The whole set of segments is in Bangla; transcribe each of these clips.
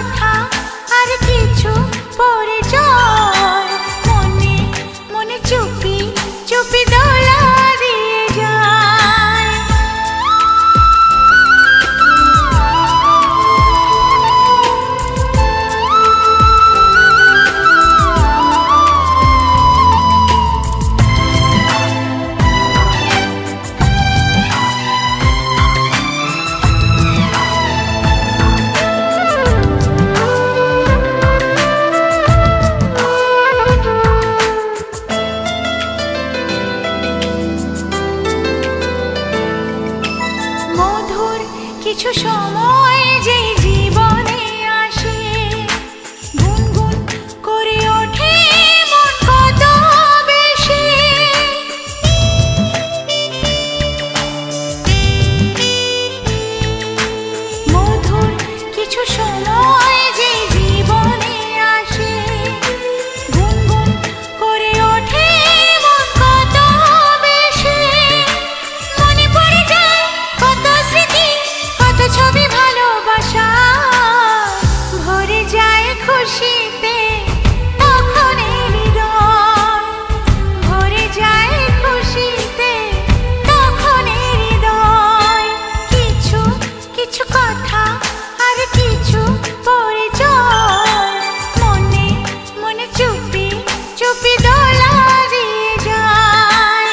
কথা আর কিছু পরিচয় মনে মনে চুপি চুপি দোলা দিয়ে যায়। কিছু সময় যে জীবনে আসে গুনগুন করে ওঠে মন কত বেশি। মধুর কিছু সময় যে জীবনে আসে গুনগুন করে ওঠে মন কত বেশি। মনে পড়ে যায় কত স্মৃতি কত ছবি ভালোবাসা ভরে যায় খুশিতে তখন হৃদয় ভরে যায় খুশিতে তখন হৃদয়। কিছু কিছু কথা আর কিছু পরিচয় মনে মনে চুপি চুপি দোলা দিয়ে যায়।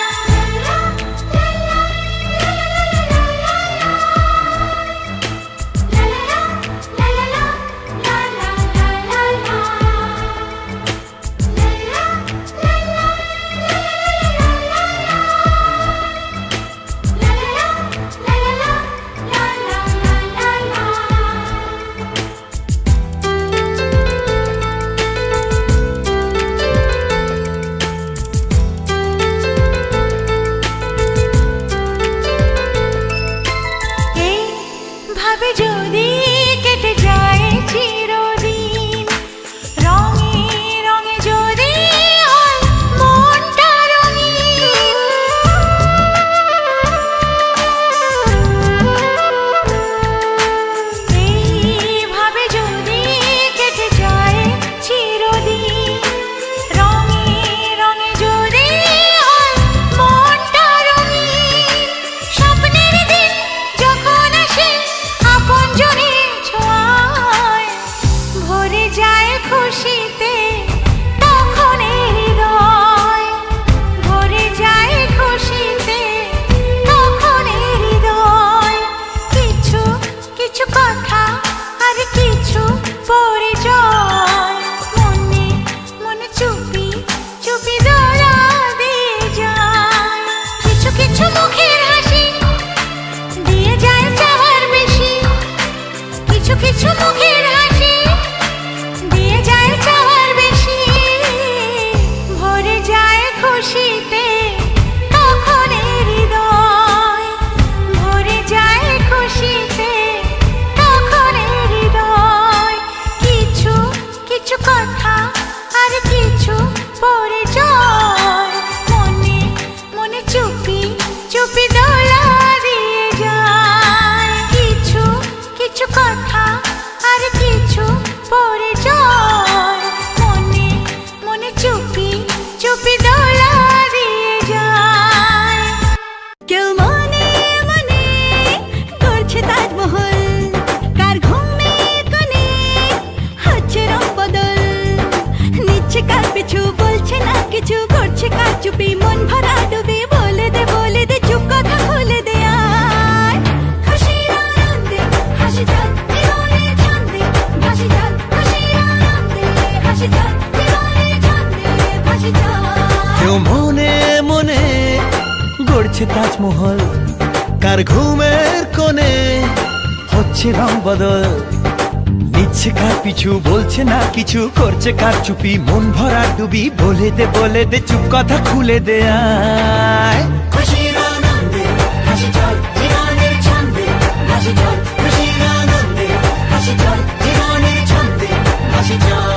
ভাবে যদি কেটে যায় চিরদিন রঙে রঙে যদি হয় মনটা রঙিন। এইভাবে যদি কেটে যায় চিরদিন রঙে রঙে যদি হয় মনটা রঙিন। স্বপ্নের দিন যখন আসে আপনজনের ছোঁয়ায় ভরে যায় খুশিতে তখন হৃদয় ভরে যায় খুশিতে তখন হৃদয়। কিছু কিছু কথা আর কিছু পরিচয় মনে মনে চুপি চুপি দোলা দিয়ে যায়। কিছু কিছু মুখের হাসি দিয়ে যায় চাওয়ার বেশি। কিছু কিছু মুখের হাসি দিয়ে যায় চাওয়ার বেশি ভরে যায় খুশিতে তখন হৃদয় ভরে যায় খুশিতে তখন হৃদয়। কিছু কিছু কথা আর কিছু পরিচয় মনে মনে চুপি চুপি দোলা দিয়ে যায়। কিছু কিছু কথা আর কিছু পরিচয় মনে মনে চুপি চুপি দোলা দিয়ে যায়। কেউ মনে মনে করছে তাজমহল কার ঘুমে কোণে হচ্ছে রং বদল নিচ্ছে কার পিছু বলছে না কিছু করছে কার চুপি মন ভরা ডুবে বলে দে চুপ কথা খুলে দে আয়। খুশির আনন্দে হাসি চল জীবনের ছন্দে ভাসি চল খুশির আনন্দে হাসি চল জীবনের ছন্দে ভাসি চল। কেউ মনে মনে গড়ছে তাজমহল কার ঘুমের কোণে হচ্ছে রং বদল নিচ্ছে কার পিছু বলছে না কিছু করছে কার চুপি মন ভরা ডুবি বলে দে চুপ কথা খুলে দে আয়। খুশির আনন্দে হাসি চল জীবনের ছন্দে ভাসি চল খুশির আনন্দে হাসি চল জীবনের ছন্দে ভাসি চল।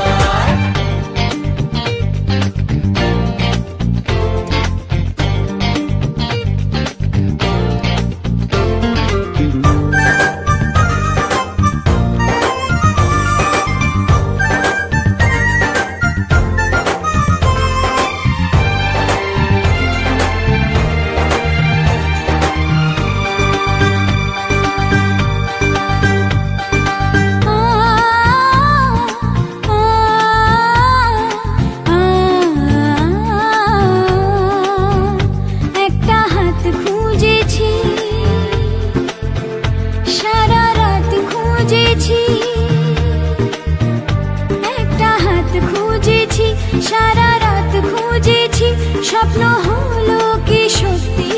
স্বপ্ন হলো কি সত্যি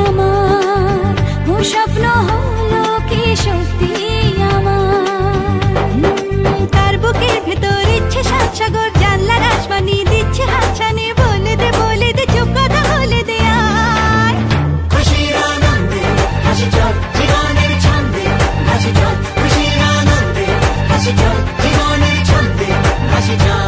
আমার, ও স্বপ্ন হলো কি সত্যি আমার। তার বুকের ভেতর ইচ্ছে সাত সাগর, জানলার আসমানি দিচ্ছে হাতছানি, বলে দে চুপ কথা বলে দে আয়। খুশির আনন্দে হাসি চল জীবনের ছন্দে হাসি চল, খুশির আনন্দে হাসি চল জীবনের ছন্দে হাসি চল।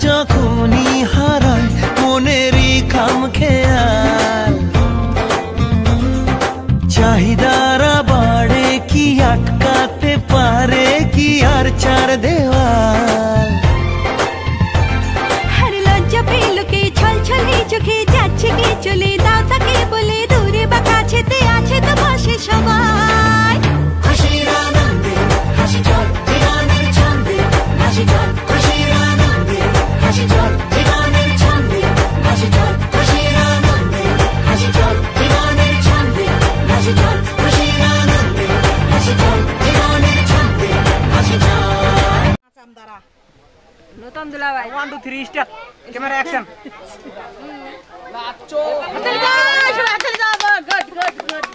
যখনই হারায় মনেরই খাম খেয়াল, চাহিদারা বাড়ে কি আটকাতে পারে কি আর চার দেওয়াল। আর লজ্জা পেল কে ছল ছলে চোখে যাচ্ছে কে চলে, দাও তাকে বলে দূরে বা কাছেতে আছে তো পাশে সবাই। খুশির আনন্দে হাসি চল জীবনের ছন্দে হাসি চল, খুশির আনন্দে হাসি চল জীবনের ছন্দে হাসি চল, খুশির আনন্দে হাসি চল জীবনের ছন্দে হাসি চল, খুশির আনন্দে হাসি চল জীবনের ছন্দে হাসি চল। নতুন দুলাভাই 1 2 3 স্টার্ট, ক্যামেরা অ্যাকশন। নাচো চল যা গুড গুড গুড।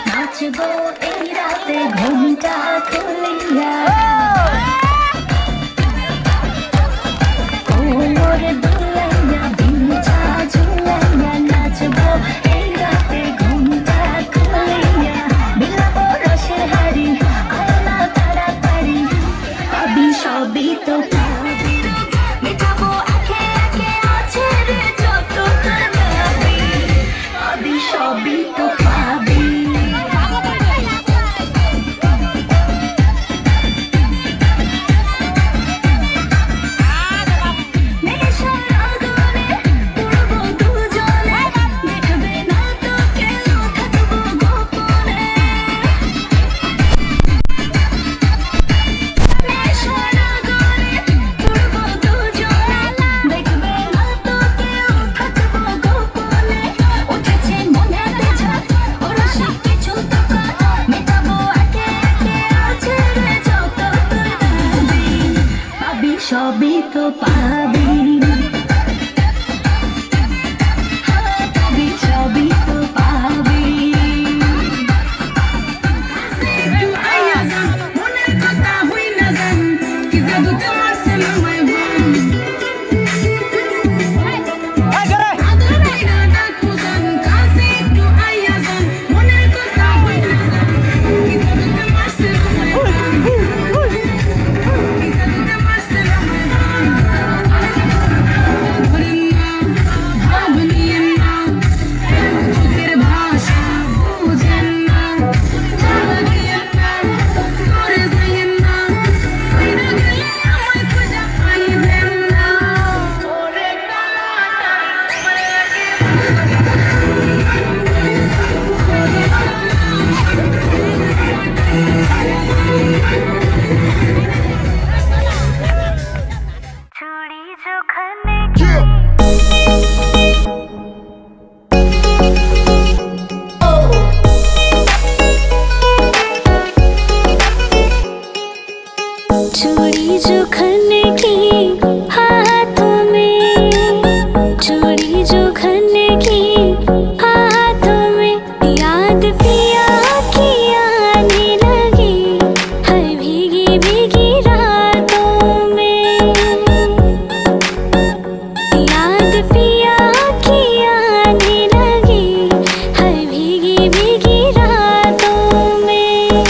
নাচবো এই রাতে ঘুমটা তুলিয়া কোমর দুলাইয়া বিছা ঝুলাইয়া নাচবো এই রাতে ঘুমটা তুলিয়া বিলাবো রসের হাড়ি আয়না তাড়াতাড়ি পাবি সবই তো পাবি মেটাবো একে একে আছে রে যত দাবি পাবি সবই তো পাবি সবই তো পাবি সবই তো পাবি একটু আইয়া যান মনের কথা হই না যান কি জাদু তোমার ছেলে মাই বোন আদর ভাইরা ডাকু যান কাছে একটু আইয়া যান মনের কথা হই না যান কি জাদু তোমার ছেলে মাই বোন चूड़ी जो खन्ने की हाथों में चूड़ी जो खन्ने की हाथों में याद पिया की आने लगी हर भीगी भीगी रातों में याद पिया की आने लगी हर भीगी भीगी रातों में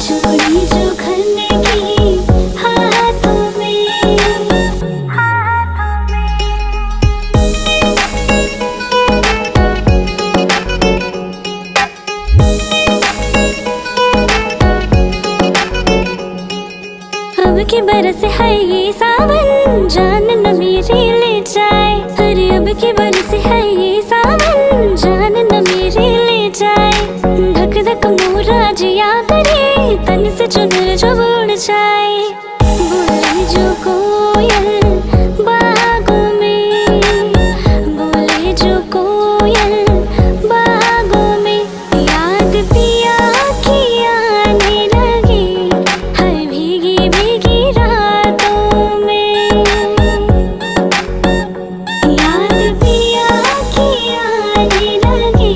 चूड़ी जो खन्ने की हाथों में अब की बरस है ये सावन जान न मेरी ले जाए अरे अब की बरस है ये सावन जान न मेरी ले जाए धक धक मोरा जिया करे तन से चुनर जो उड़ जाए बोले जो कोयल बागों में बोले जो कोयल बागों में याद पिया की आने लगी हर भीगी भीगी रातों में याद पिया की आने लगी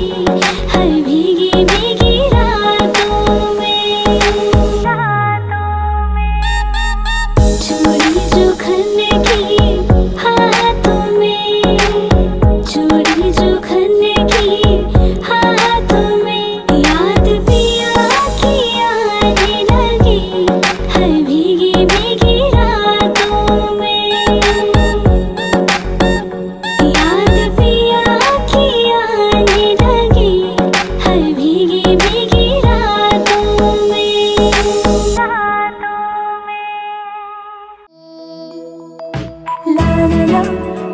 हर भीगी भीगी रातों में चूड़ी जो खन्ने की हाथों में चूड़ी जो खन्ने की हाथों में याद पिया की आने लगी हर भीगी भीगी रातों में याद पिया की आने लगी हर भीगी भीगी रातों में La la la la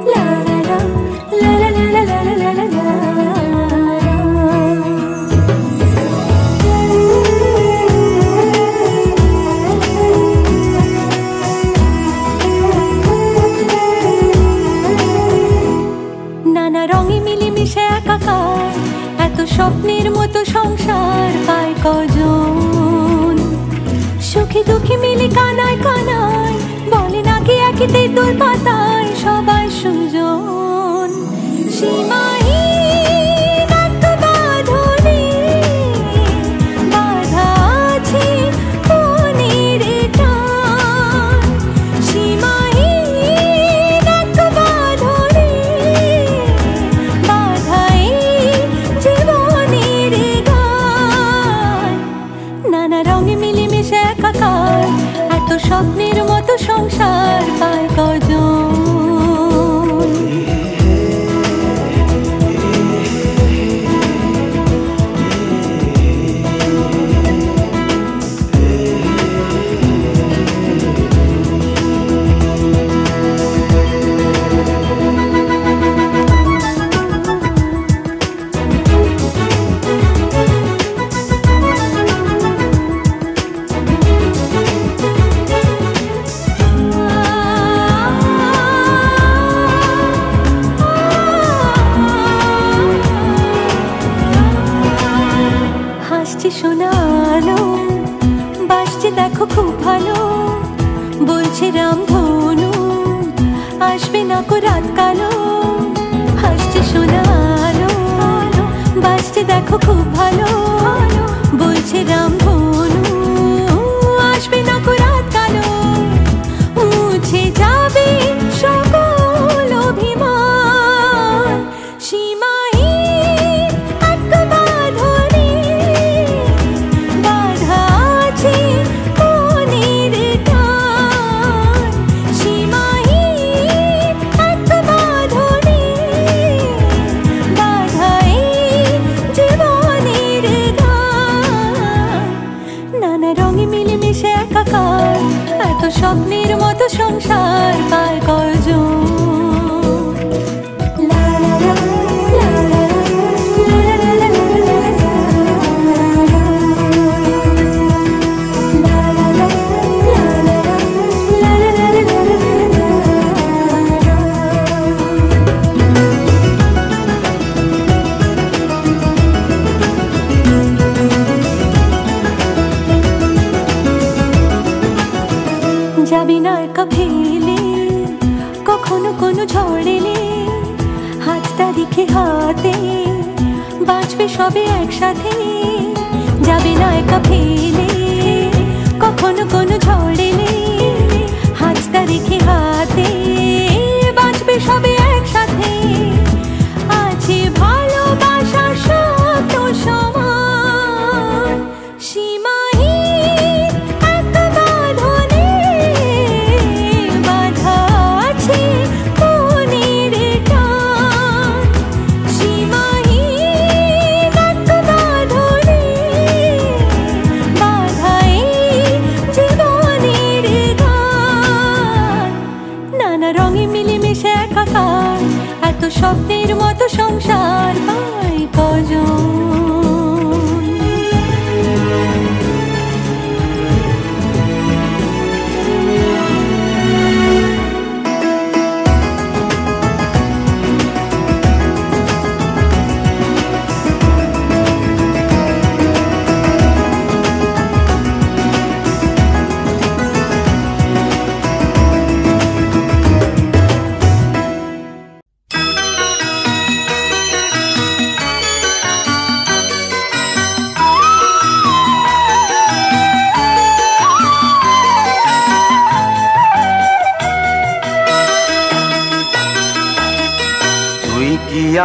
la la la la la la la la la la নানা রঙে মিলেমিশে একাকার এত স্বপ্নের মতো সংসার পায় কজন সুখে দুঃখে মিলে কানায় কানায় বলে নাকি একে তেঁতুল পাতায় সবাই সুজন সীমাহীন এক বাঁধনে বাঁধা আছে মনের টান সীমাহীন এক বাঁধনে বাঁধা এই জীবনের গান নানা রঙে মিলেমিশে একাকার এত স্বপ্নের মতো সংসার পায় কজন শোনালো বাসছে দেখো খুব ভালো বলছে রামধনু আসবে না কো রাত কালো হাসছে শোনালো বাসছে দেখো খুব ভালো বলছে রামধনু আসবে না কো রাত কালো মুছে যাবে সকল অভিমান সীমাহীন এক বাঁধনে বাঁধা আছে মনের টান সীমাহীন এক বাঁধনে বাঁধা এই জীবনের গান নানা রঙে মিলেমিশে একাকার এত স্বপ্নের মতো সংসার পায় কজন যাবি না একা ফেলে কখনো কোনো ঝড়েলে হাতটা রেখে হাতে বাঁচবে সবে একসাথে যাবি না একা ফেলে কখনো কোনো ঝড়েলে হাতটা রেখে হাতে বাঁচবে সবে একসাথে আছে ভালোবাসা শত সমান সীমাহীন এক বাঁধনে বাঁধা আছে মনের টান সীমাহীন এক বাঁধনে বাঁধা এই জীবনের গান নানা রঙে মিলেমিশে একাকার এত স্বপ্নের মতো সংসার পায় কজন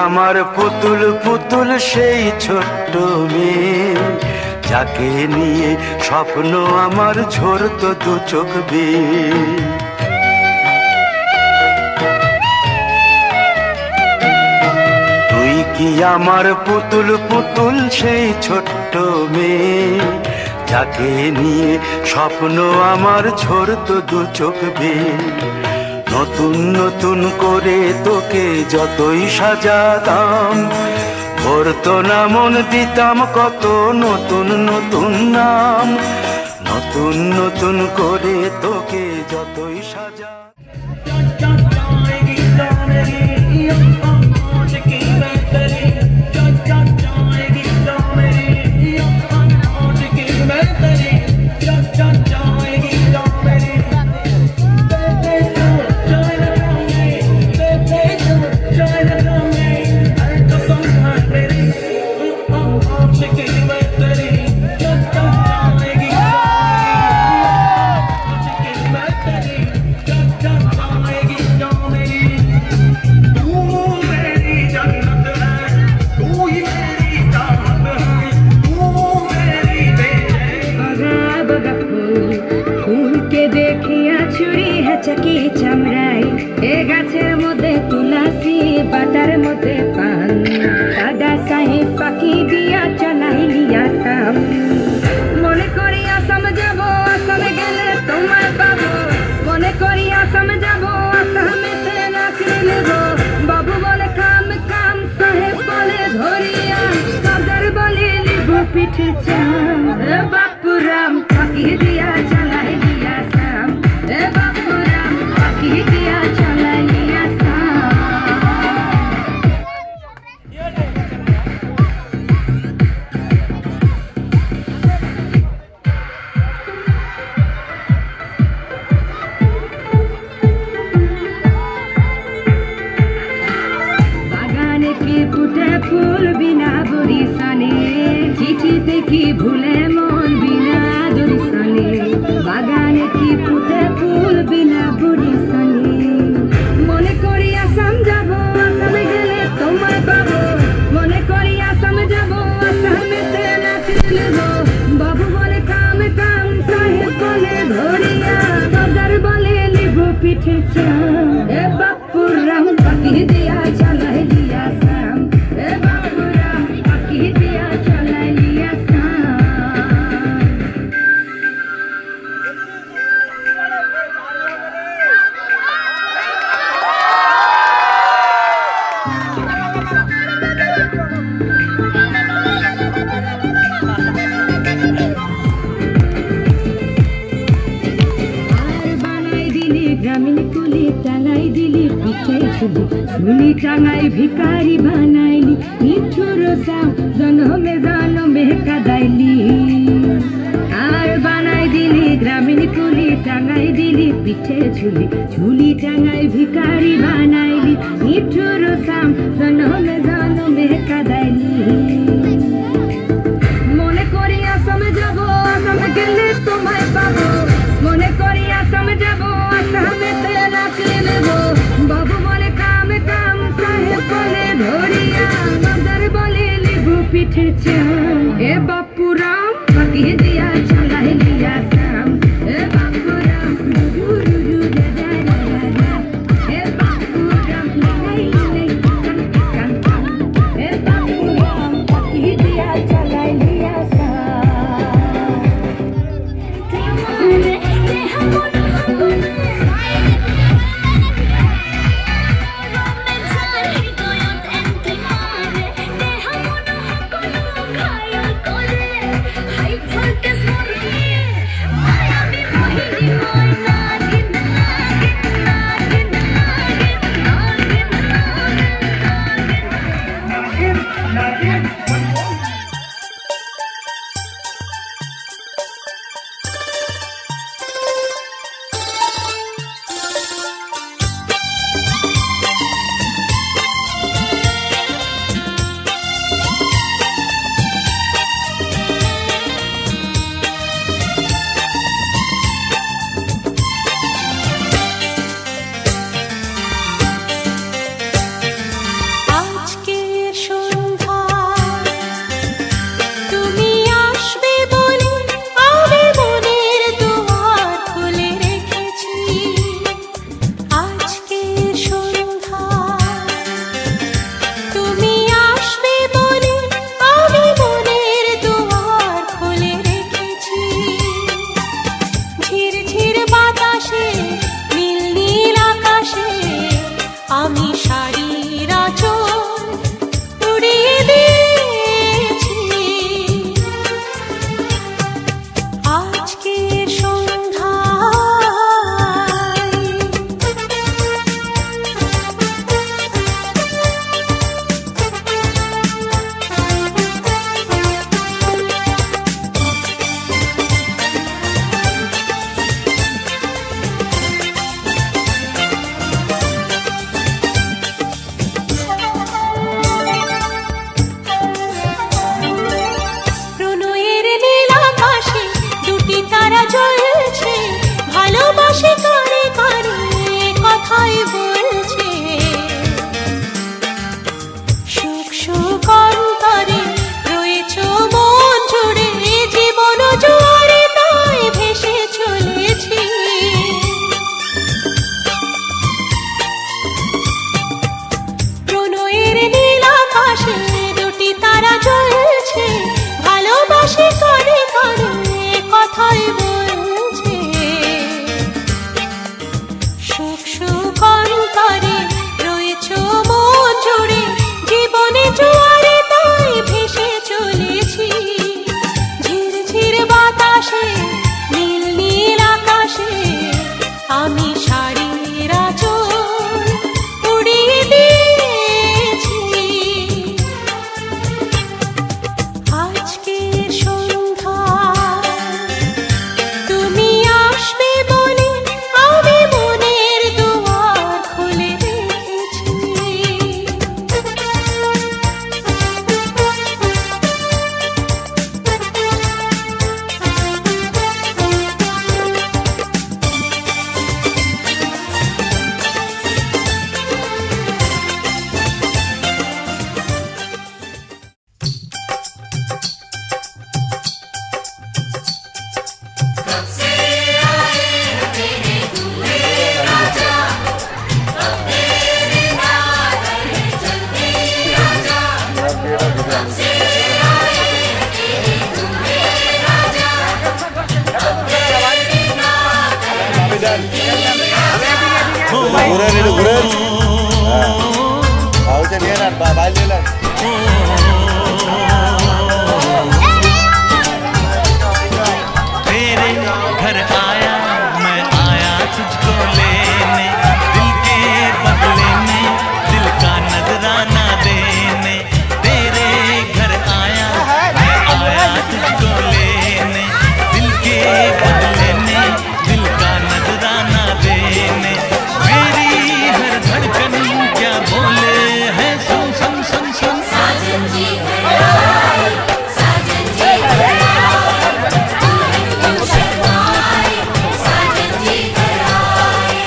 আমার পুতুল পুতুল সেই ছোট্ট মেয়ে যাকে নিয়ে স্বপ্ন আমার ঝরতো দু চোখ বেয়ে তুই কি আমার পুতুল পুতুল সেই ছোট্ট মেয়ে যাকে নিয়ে স্বপ্ন আমার ঝরতো দু চোখ বেয়ে নতুন নতুন করে তোকে যতই সাজাতাম ভরতো না মন দিতাম কত নতুন নতুন নাম নতুন নতুন করে তোকে যতই সাজা Baby, তোকে দেখিয়া ছুরি হেঁচাকি চামড়াই এ গাছের মধ্যে তুলাসি বাটার মধ্যে পান দাদা সাহেব পাখি দিয়া চালাইলি আসাম মনে করি আসাম যাব আসামে গেলে তোমার পাবো মনে করি আসাম যাব আসামেতে নাচি নেব বাবু বলে কাম কাম সাহেব বলে ধরিয়া সদর বলে লিব পিঠে চাম বাপুরাম পাখি দিয়া চালাইলি আসাম বাপুরাম পাখি দিয়া চালাইলি আসাম বাগানে কি ফুটে ফুল বিনা বরিশানে চিঠিতে কি ভুলে মন বিনা দরিশানে বাগানে কি ফুটে ফুল বিনা বরিশানে মনে করি আসাম যাব আসামে গেলে তোমায় পাবো মনে করি আসাম যাব আসামেতে নাচি নেব বাবু বলে কাম কাম সাহেব বলে ধরিয়া সদর বলে লিব পিঠে চাম এ বাপুরাম পাখি দিয়া চালাইলি আসাম এ বাপুরাম পাখি দিয়া চালাইলি আসাম আর বানাই দিলি গ্রামীণ কুলি টাঙাই দিলি পিঠে ঝুলি ঝুলি টাঙাই ভিকারি বানাইলি নিঠুর সাম জনমে জনমে কাদাইলি আর বানাই দিলি গ্রামীণ কুলি টাঙাই দিলি পিঠে ঝুলি ঝুলি টাঙাই ভিকারি বানাইলি নিঠুর সাম জনমে জনমে কাদাইলি মনে করি আসামে যাব আসামে গেলে তোমায় পাবো মনে করি আসামে যাব আসামেতে নাচি নেব বাবু বলে কাম কাম সাহেব বলে ধরিয়া সদর বলে লিব পিঠে চাম এ বাপুরাম পাখি দিয়া চালাইলি আসাম এ বাপুরাম রু রু রু দা দা দা দা এ বাপুরাম লাই লাই কান কান কান এ বাপুরাম পাখি দিয়া চালাইলি Assam Hãy subscribe cho kênh Ghiền Mì Gõ để không bỏ lỡ तेरे घर आया मैं आया तुझको लेने, दिल के बदले में दिल का नजराना देने। तेरे घर आया मैं आया तुझको लेने, दिल के बदले में दिल का नजराना देने। मेरी हर धड़कन क्या बोले है सुन सुन सुन सुन। साजन जी घर आए, साजन जी घर आए, साजन जी घर आए।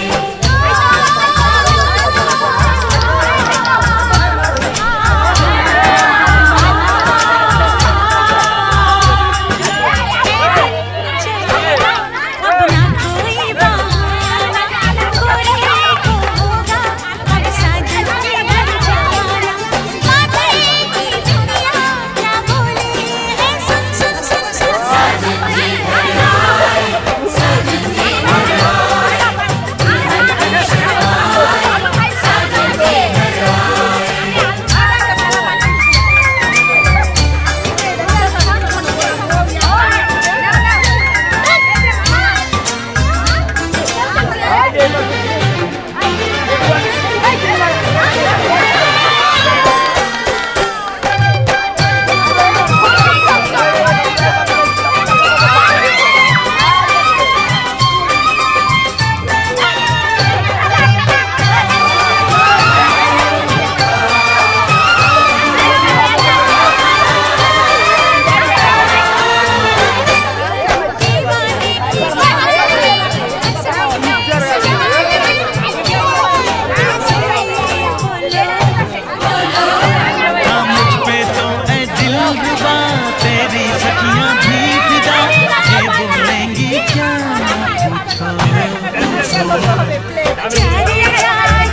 अब ना कोई बहाना, कोई को होगा अब साजन के घर जाना। बातें की दुनिया क्या बोले है सुन सुन सुन सुन। साजन जी घर आए, साजन जी घर आए, साजन जी घर हाँ मुझ पे तो ऐ दिलरुबा तेरी सखियां भी फिदा, ये बोलेंगी क्या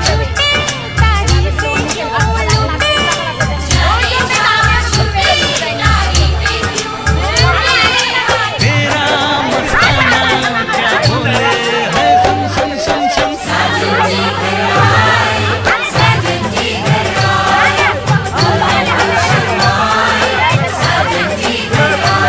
छूटे तारीफें क्यों लूटे, तेरा मस्ताना क्या बोले है सुन सुन सुन सुन। साजन जी घर आए, साजन जी घर आए, साजन जी घर आए।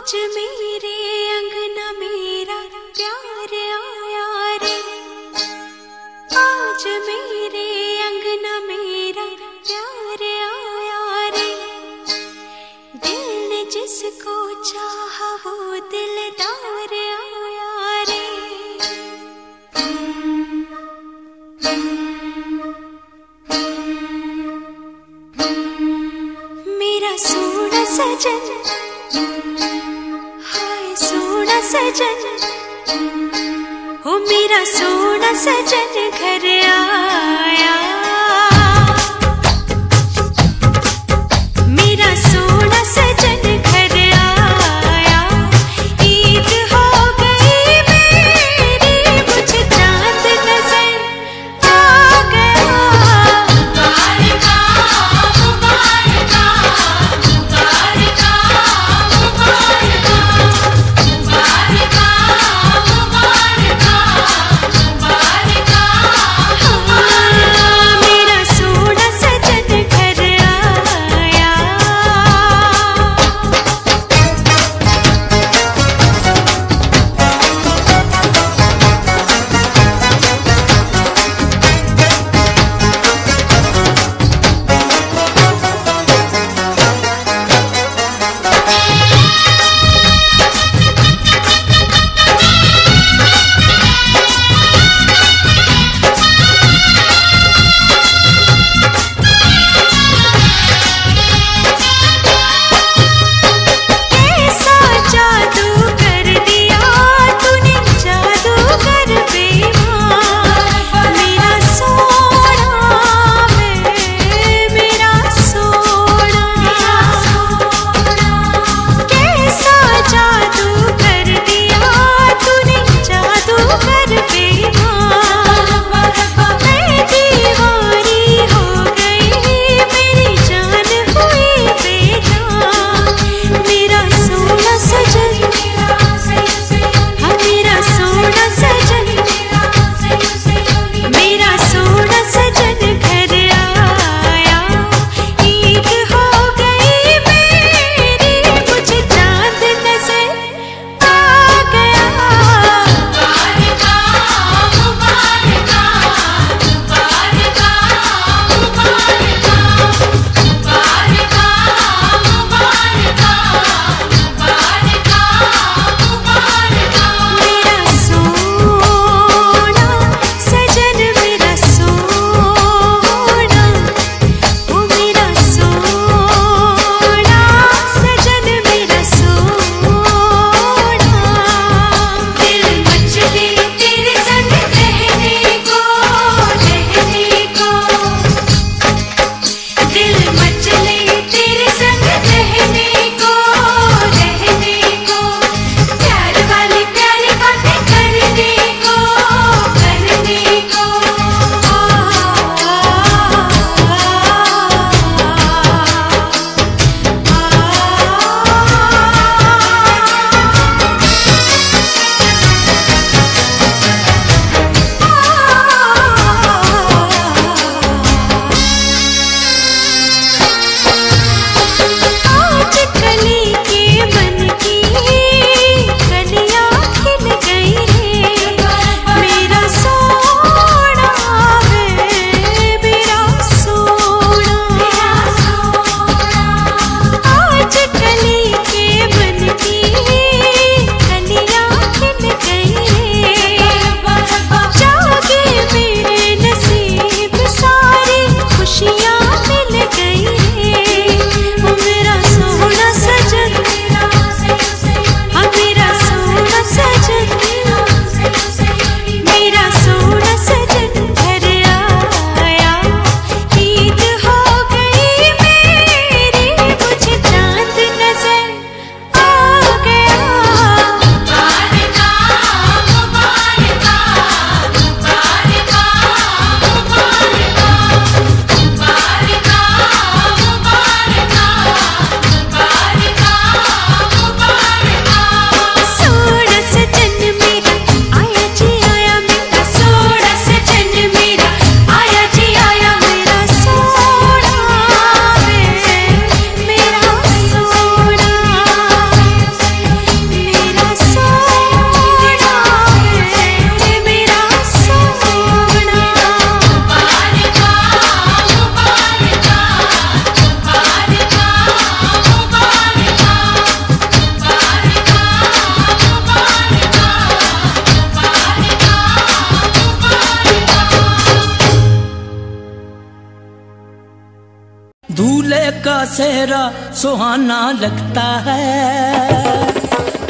आज मेरे अंगना मेरा प्यार आया रे, आज मेरे अंगना मेरा प्यार आया रे। दिल ने जिसको चाहा वो दिलदार आया रे। मेरा सोना सजन, हाय सोना सजन, ओ मेरा सोना सजन घर आया। मेरा सोना सजन घर आया। ईद हो गई मेरी, मुझे चांद नजर आ गया। मुबारका मुबारका मुबारका मुबारका मुबारका मुबारका मुबारका। सेहरा सुहाना लगता है,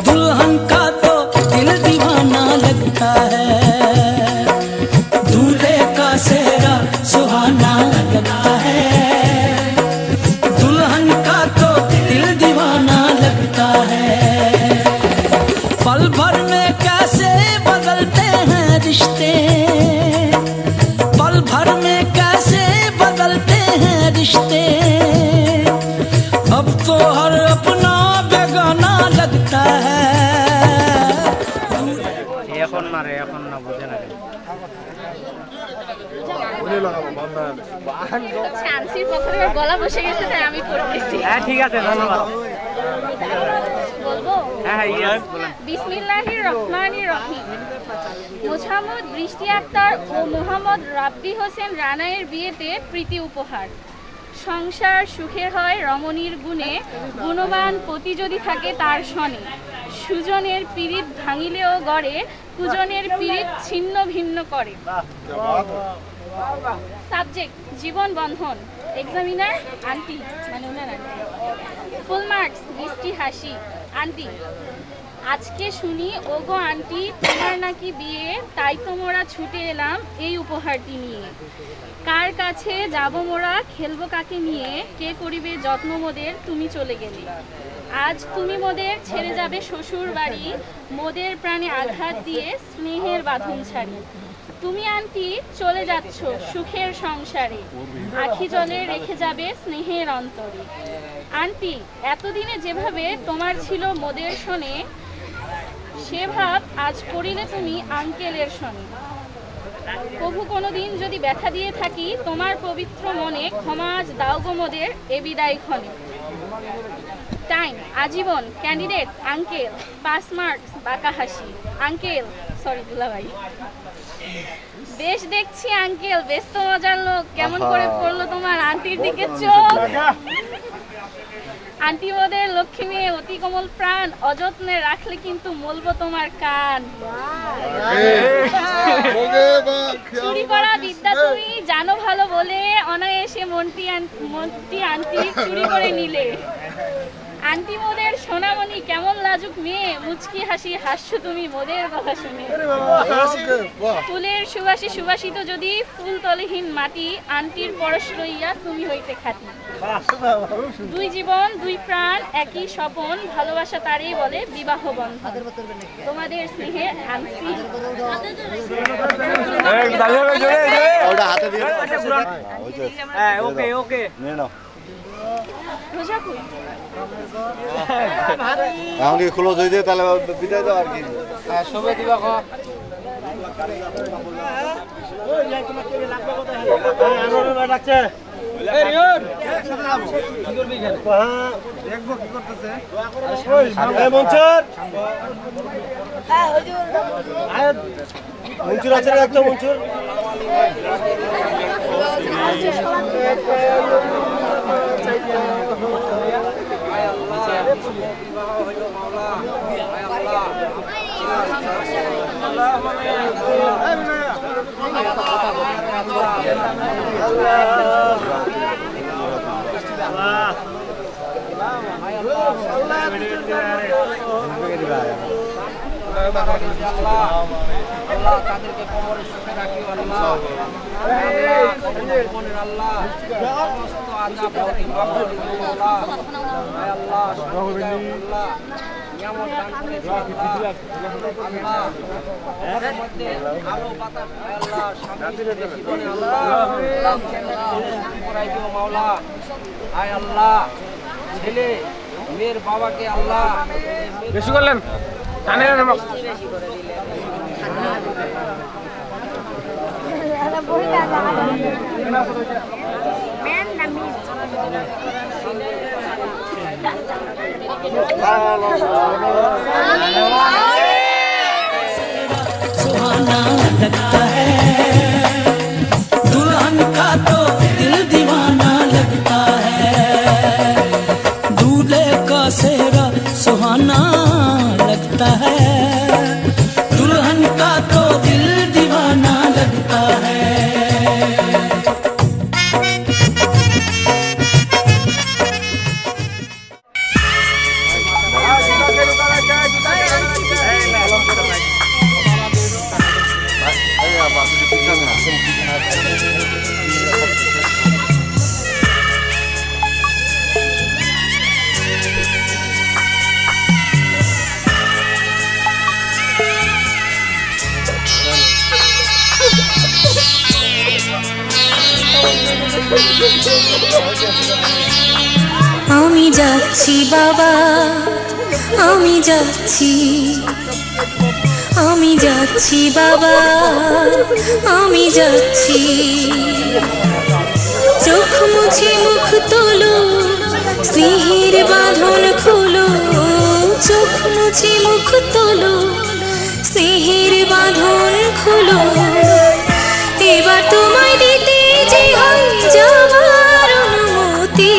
दुल्हन का तो दिल दीवाना लगता है। दूल्हे का सेहरा सुहाना लगता है, दुल्हन का तो दिल दीवाना लगता है। पल भर में कैसे बदलते हैं रिश्ते, पल भर में कैसे बदलते हैं रिश्ते। अब तो हर अपना बेगाना लगता है। চান্সির পক্ষে গলা বসে গেছে তাই আমি করতেছি। হ্যাঁ ঠিক আছে, ধন্যবাদ। বলবো? হ্যাঁ হ্যাঁ বলেন। বিসমিল্লাহির রহমানির রহিম। মোহাম্মদ বৃষ্টি আক্তার ও মোহাম্মদ রাব্বি হোসেন রানায়ের বিয়েতে প্রীতি উপহার। সংসার সুখের হয় রমণীর গুণে, গুণবান পতি যদি থাকে তার সনে। সুজনের পীড়িত ভাঙিলেও গড়ে, কুজনের পীড়িত ছিন্ন ভিন্ন করে। সাবজেক্ট জীবন বন্ধন। এক্সামিনার আন্টি, মানে ওনার আন্টি। ফুল মার্কস মিষ্টি হাসি। আন্টি আজকে শুনি ওগো আন্টি তোমার নাকি বিয়ে, তাই তো মোরা ছুটে এলাম এই উপহারটি নিয়ে। কার কাছে যাব মোরা, খেলবো কাকে নিয়ে, কে করিবে যত্ন মোদের তুমি চলে গেলে। আজ তুমি মোদের ছেড়ে যাবে শ্বশুর বাড়ি, মোদের প্রাণে আঘাত দিয়ে স্নেহের বাঁধন ছাড়ি। তুমি আন্টি চলে যাচ্ছ সুখের সংসারে, আখি জলে রেখে যাবে স্নেহের অন্তরে। আন্টি এতদিনে যেভাবে তোমার ছিল মোদের শোনে, সে ভাব আজ করিলে তুমি আঙ্কেলের শোনে। প্রভু কোনোদিন যদি ব্যথা দিয়ে থাকি তোমার পবিত্র মনে, ক্ষমা আজ দাও গো মোদের এ বিদায় ক্ষণে। টাইম আজীবন। ক্যান্ডিডেট আঙ্কেল, পাস মার্কস বাঁকা হাসি। আঙ্কেল সরি দুলাভাই। বেশ দেখছি আঙ্কেল ব্যস্ত মজার লোক, কেমন করে পড়লো তোমার আন্টির দিকে চোখ। আন্টি মোদের লক্ষ্মী মেয়ে অতি কোমল প্রাণ, অযত্নে রাখলে কিন্তু মলবো তোমার কান। চুরি করা বিদ্যা তুমি জানো ভালো বলে, অনায়াসে মন্টি আন্টি চুরি করে নিলে। আন্টি মোদের সোনামণি কেমন লাজুক মেয়ে, মুচকি হাসি হাস্য তুমি মোদের কথা শুনে। ফুলের সুবাসী সুবাসিত যদি ফুল তলেহীন মাটি, আন্টির পরশ লইয়া তুমি হইতে খাটি। দুই জীবন দুই প্রাণ একই স্বপন, ভালোবাসা তারই বলে বিবাহ বন্ধন। তোমাদের স্নেহের আন্টি। ওকে ওকে রোজা কই আমাকে ক্লোজ হয়ে যায় তাহলে বিদায় দাও আর কি। শুভে দিবা কো ডাকছে দেখবো কি করতেছে মঞ্চুর মঞ্চুর আছে একটা মঞ্চুর আল্লাহ তাদেরকে কবরে সুখে রাখিও আল্লাহ। আল্লাহ সমস্ত আযাব হতে মাফ করে দিও আল্লাহ। হে আল্লাহ আল্লাহ নিয়ামত দান করে দিও আল্লাহ। এর মধ্যে আলো বাতাস হে আল্লাহ শান্তি জীবনে আল্লাহ করাই দিও মাওলা। হে আল্লাহ ছেলে মেয়ের বাবাকে আল্লাহ বেশি করলেন জানেন না বেশি করে দিলেন। सुहाना लगता है, दुल्हन का तो दिल दीवाना लगता है, दूल्हे का सेहरा सुहाना लगता है, दुल्हन का तो दिल दीवाना लगता है। আমি যাচ্ছি বাবা, আমি যাচ্ছি, আমি যাচ্ছি বাবা, আমি যাচ্ছি। চোখ মুছে মুখ তোলো, স্নেহের বাঁধন খোলো। চোখ মুছে মুখ তোলো, স্নেহের বাঁধন খোলো। এবার তোমায় দিতে যে হয় যাবার অনুমতি।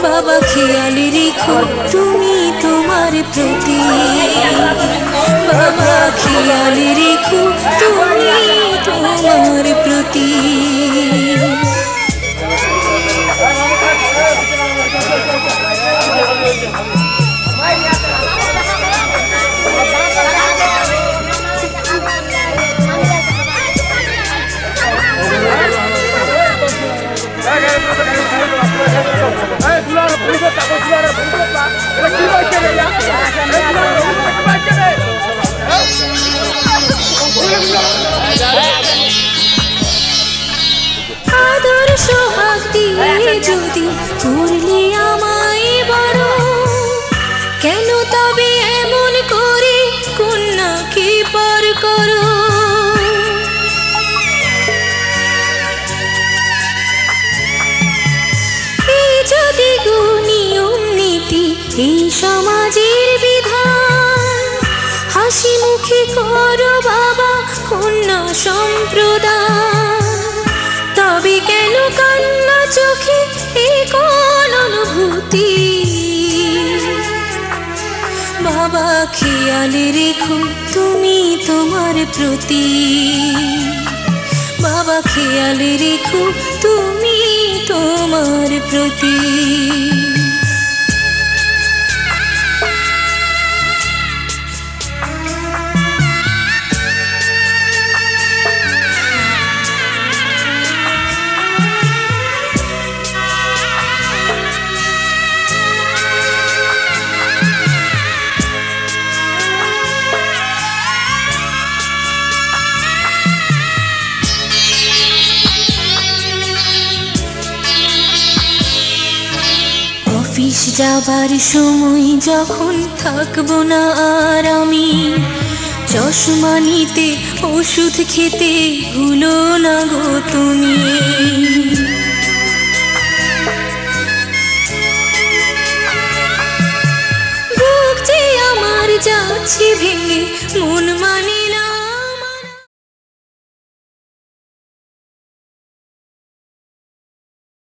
বাবা খেয়াল রেখো তুমি তোমার প্রতি। বাবা খেয়াল রেখো তুমি তোমার প্রতি। আদর সোহাগ দিয়ে যদি করলে আমায় বড়, কেন তবে এমন করে কন্যাকে পর করো। এই যদি নিয়ম নীতি এই সমাজের বিধান, হাসি মুখে করো বাবা কন্যা সম্প্রদান। তবে কেন কান্না চোখে এই কোন অনুভূতি। বাবা খেয়াল রেখো তুমি তোমার প্রতি। বাবা খেয়াল রেখো তুমি তোমার প্রতি। অফিস যাবার সময় যখন থাকবো না আর আমি, চশমা নিতে ওষুধ খেতে ভুলো না গো তুমি। বুক যে আমার যাচ্ছে ভেঙে, মন মানে না